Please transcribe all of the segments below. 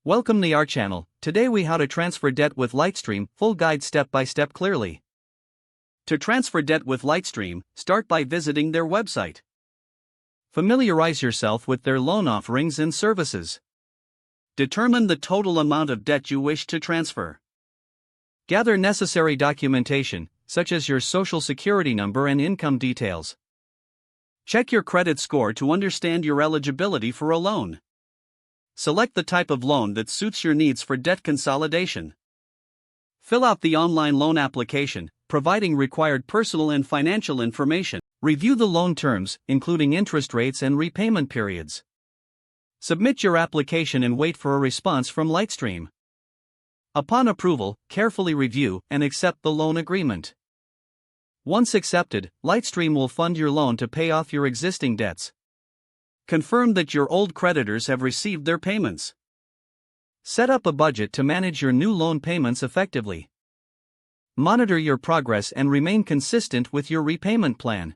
Welcome to our channel. Today we how to transfer debt with LightStream, full guide step by step clearly. To transfer debt with LightStream, start by visiting their website. Familiarize yourself with their loan offerings and services. Determine the total amount of debt you wish to transfer. Gather necessary documentation, such as your social security number and income details. Check your credit score to understand your eligibility for a loan. Select the type of loan that suits your needs for debt consolidation. Fill out the online loan application, providing required personal and financial information. Review the loan terms, including interest rates and repayment periods. Submit your application and wait for a response from LightStream. Upon approval, carefully review and accept the loan agreement. Once accepted, LightStream will fund your loan to pay off your existing debts. Confirm that your old creditors have received their payments. Set up a budget to manage your new loan payments effectively. Monitor your progress and remain consistent with your repayment plan.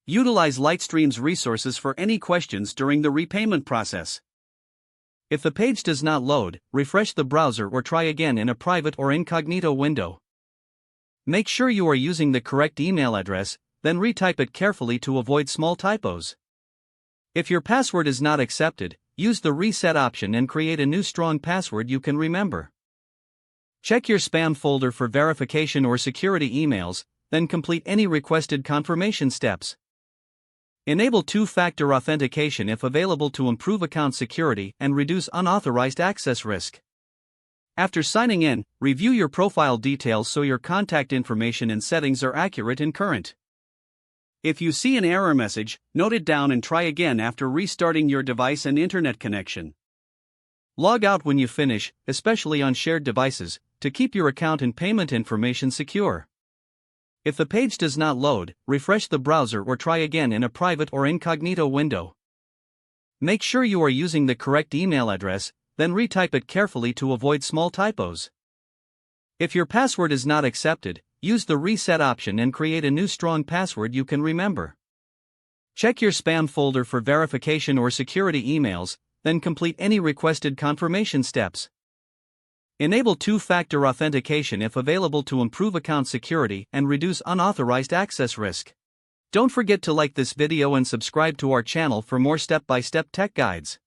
Utilize LightStream's resources for any questions during the repayment process. If the page does not load, refresh the browser or try again in a private or incognito window. Make sure you are using the correct email address, then retype it carefully to avoid small typos. If your password is not accepted, use the reset option and create a new strong password you can remember. Check your spam folder for verification or security emails, then complete any requested confirmation steps. Enable two-factor authentication if available to improve account security and reduce unauthorized access risk. After signing in, review your profile details so your contact information and settings are accurate and current. If you see an error message, note it down and try again after restarting your device and internet connection. Log out when you finish, especially on shared devices, to keep your account and payment information secure. If the page does not load, refresh the browser or try again in a private or incognito window. Make sure you are using the correct email address, then retype it carefully to avoid small typos. If your password is not accepted, use the reset option and create a new strong password you can remember. Check your spam folder for verification or security emails, then complete any requested confirmation steps. Enable two-factor authentication if available to improve account security and reduce unauthorized access risk. Don't forget to like this video and subscribe to our channel for more step-by-step tech guides.